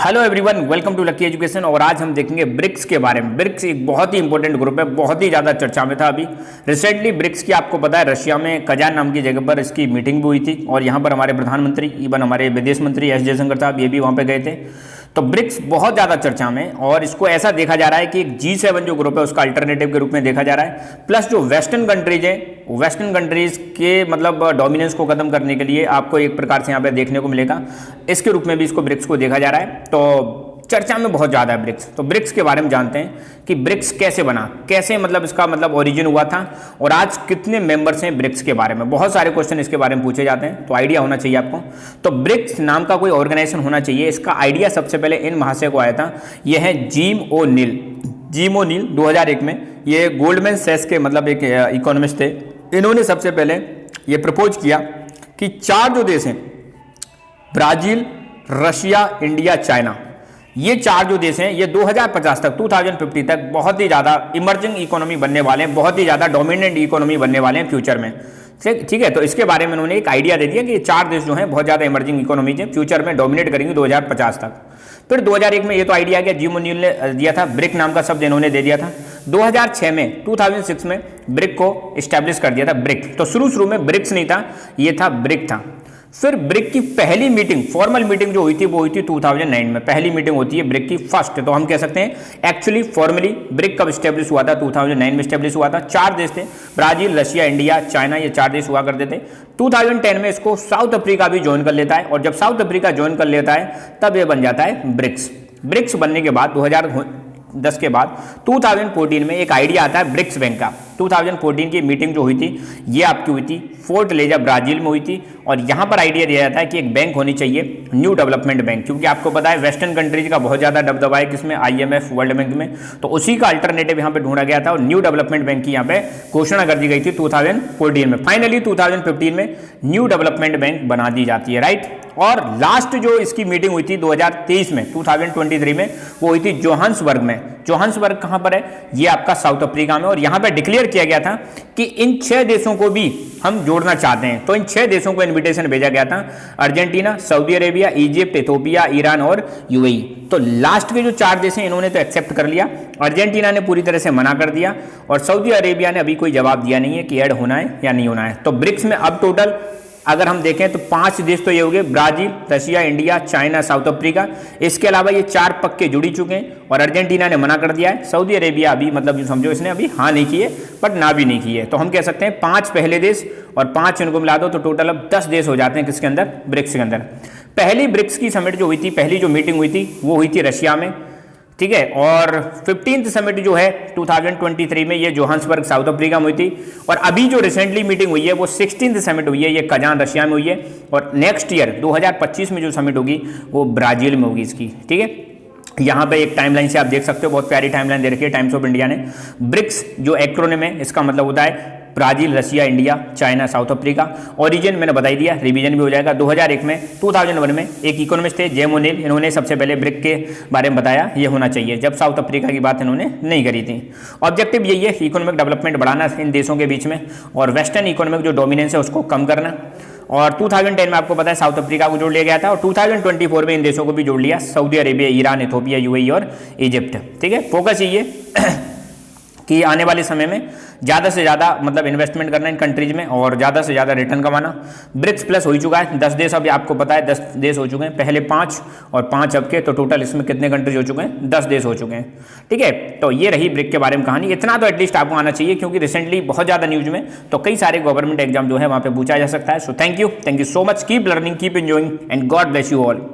Hello everyone, welcome to lucky education. और आज हम देखेंगे ब्रिक्स के बारे में। ब्रिक्स एक बहुत ही इंपॉर्टेंट ग्रुप है, बहुत ही ज़्यादा चर्चा में था अभी रिसेंटली। ब्रिक्स की आपको पता है रशिया में कजान नाम की जगह पर इसकी मीटिंग भी हुई थी और यहाँ पर हमारे प्रधानमंत्री इवन हमारे विदेश मंत्री एस जयशंकर साहब ये भी वहाँ पे गए थे। तो ब्रिक्स बहुत ज़्यादा चर्चा में, और इसको ऐसा देखा जा रहा है कि एक G7 जो ग्रुप है उसका अल्टरनेटिव के रूप में देखा जा रहा है। प्लस जो वेस्टर्न कंट्रीज है, वेस्टर्न कंट्रीज के मतलब डोमिनेंस को खत्म करने के लिए आपको एक प्रकार से यहाँ पे देखने को मिलेगा, इसके रूप में भी इसको ब्रिक्स को देखा जा रहा है। तो चर्चा में बहुत ज़्यादा है ब्रिक्स। तो ब्रिक्स के बारे में जानते हैं कि ब्रिक्स कैसे बना, कैसे मतलब इसका मतलब ओरिजिन हुआ था, और आज कितने मेंबर्स हैं ब्रिक्स के बारे में। बहुत सारे क्वेश्चन इसके बारे में पूछे जाते हैं, तो आइडिया होना चाहिए आपको। तो ब्रिक्स नाम का कोई ऑर्गेनाइजेशन होना चाहिए। इसका आइडिया सबसे पहले इन महाशय को आया था, यह है जिम ओ'नील। जिम ओ'नील 2001 में, ये गोल्डमैन सैक्स के मतलब एक इकोनॉमिस्ट थे। इन्होंने सबसे पहले ये प्रपोज किया कि चार जो देश हैं, ब्राजील, रशिया, इंडिया, चाइना, ये चार जो देश हैं ये 2050 तक 2050 तक बहुत ही ज़्यादा इमर्जिंग इकोनॉमी बनने वाले हैं, बहुत ही ज़्यादा डोमिनेंट इकोनॉमी बनने वाले हैं फ्यूचर में। ठीक है, तो इसके बारे में उन्होंने एक आइडिया दे दिया कि ये चार देश जो हैं बहुत ज़्यादा इमर्जिंग इकोनॉमी है, फ्यूचर में डोमिनेट करेंगे 2050 तक। फिर 2001 में ये तो आइडिया आ गया, जिम ओ'नील ने दिया था, ब्रिक नाम का शब्द इन्होंने दे दिया था। 2006 में 2006 में ब्रिक को इस्टेब्लिश कर दिया था, ब्रिक। तो शुरू में ब्रिक्स नहीं था, ये था ब्रिक था। फिर ब्रिक की पहली मीटिंग, फॉर्मल मीटिंग जो हुई थी वो हुई थी 2009 में। पहली मीटिंग होती है ब्रिक की फर्स्ट। तो हम कह सकते हैं एक्चुअली फॉर्मली ब्रिक कब स्टेब्लिश हुआ था, 2009 में स्टेब्लिश हुआ था। चार देश थे, ब्राजील, रशिया, इंडिया, चाइना, ये चार देश हुआ करते थे। 2010 में इसको साउथ अफ्रीका भी ज्वाइन कर लेता है, और जब साउथ अफ्रीका ज्वाइन कर लेता है तब ये बन जाता है ब्रिक्स। ब्रिक्स बनने के बाद 2010 के बाद 2014 में एक आइडिया आता है ब्रिक्स बैंक का। 2014 की मीटिंग जो हुई थी ये आपकी हुई थी फोर्टलेजा, ब्राजील में हुई थी, और यहाँ पर आइडिया दिया जाता है कि एक बैंक होनी चाहिए, न्यू डेवलपमेंट बैंक, क्योंकि आपको पता है वेस्टर्न कंट्रीज का बहुत ज़्यादा दबदबा है किसमें, IMF, वर्ल्ड बैंक में। तो उसी का अल्टरनेटिव यहाँ पे ढूंढा गया था, और न्यू डेवलपमेंट बैंक की यहाँ पे घोषणा कर दी गई थी 2014 में। फाइनली 2015 में न्यू डेवलपमेंट बैंक बना दी जाती है, राइट। और लास्ट जो इसकी मीटिंग हुई थी 2023 में, 2023 में, वो हुई थी जोहान्सबर्ग में। जोहान्सबर्ग कहाँ पर है, ये आपका साउथ अफ्रीका में। और यहाँ पे डिक्लेयर किया गया था कि इन 6 देशों को भी हम जोड़ना चाहते हैं। तो इन 6 देशों को इनविटेशन भेजा गया था, Argentina, Saudi Arabia, Egypt, Ethiopia, Iran और UAE। तो लास्ट के जो 4 देश हैं इन्होंने तो एक्सेप्ट कर लिया, अर्जेंटीना ने पूरी तरह से मना कर दिया, और सऊदी अरेबिया ने अभी कोई जवाब दिया नहीं है कि ऐड होना है या नहीं होना है। तो ब्रिक्स में अब टोटल अगर हम देखें तो 5 देश तो ये हो गए, Brazil, Russia, India, China, south Africa. इसके अलावा ये 4 पक्के जुड़ी चुके हैं, और अर्जेंटीना ने मना कर दिया है। सऊदी अरेबिया अभी मतलब समझो इसने अभी हाँ नहीं किए, बट ना भी नहीं किए। तो हम कह सकते हैं 5 पहले देश और 5 इनको मिला दो तो टोटल अब 10 देश हो जाते हैं किसके अंदर, ब्रिक्स के अंदर। पहली ब्रिक्स की समिट जो हुई थी, पहली जो मीटिंग हुई थी वो हुई थी रशिया में, ठीक है। और 15th समिट जो है 2023 में ये जोहान्सबर्ग साउथ अफ्रीका में हुई थी। और अभी जो रिसेंटली मीटिंग हुई है वो 16th समिट हुई है, ये कजान रशिया में हुई है। और नेक्स्ट ईयर 2025 में जो समिट होगी वो ब्राजील में होगी इसकी, ठीक है। यहाँ पे एक टाइमलाइन से आप देख सकते हो, बहुत प्यारी टाइमलाइन दे रखी है टाइम्स ऑफ इंडिया ने। ब्रिक्स जो एक्रोनिम है इसका मतलब होता है Brazil, Russia, India, China, south Africa. Origin मैंने बता ही दिया, रिवीजन भी हो जाएगा। 2001 में 2001 में एक इकोनॉमिस्ट थे जिम ओ'नील, इन्होंने सबसे पहले ब्रिक के बारे में बताया ये होना चाहिए, जब साउथ अफ्रीका की बात इन्होंने नहीं करी थी। ऑब्जेक्टिव यही है, इकोनॉमिक डेवलपमेंट बढ़ाना इन देशों के बीच में, और वेस्टर्न इकोनॉमिक जो डोमिनेंस है उसको कम करना। और 2010 में आपको पता है साउथ अफ्रीका को जोड़ लिया गया था, और 2024 में इन देशों को भी जोड़ लिया, Saudi Arabia, Iran, Ethiopia, UAE और इजिप्ट, ठीक है। फोकस ये कि आने वाले समय में ज़्यादा से ज़्यादा मतलब इन्वेस्टमेंट करना इन कंट्रीज में, और ज़्यादा से ज़्यादा रिटर्न कमाना। ब्रिक्स प्लस हो चुका है, 10 देश अभी आपको पता है 10 देश हो चुके हैं, पहले 5 और 5 अब के, तो टोटल इसमें कितने कंट्रीज हो चुके हैं, 10 देश हो चुके हैं, ठीक है। तो ये रही ब्रिक के बारे में कहानी। इतना तो एटलीस्ट आपको आना चाहिए, क्योंकि रिसेंटली बहुत ज़्यादा न्यूज में तो कई सारे गवर्नमेंट एग्जाम जो है वहाँ पर पूछा जा सकता है। So thank you so much, keep learning, keep enjoying, and God bless you all.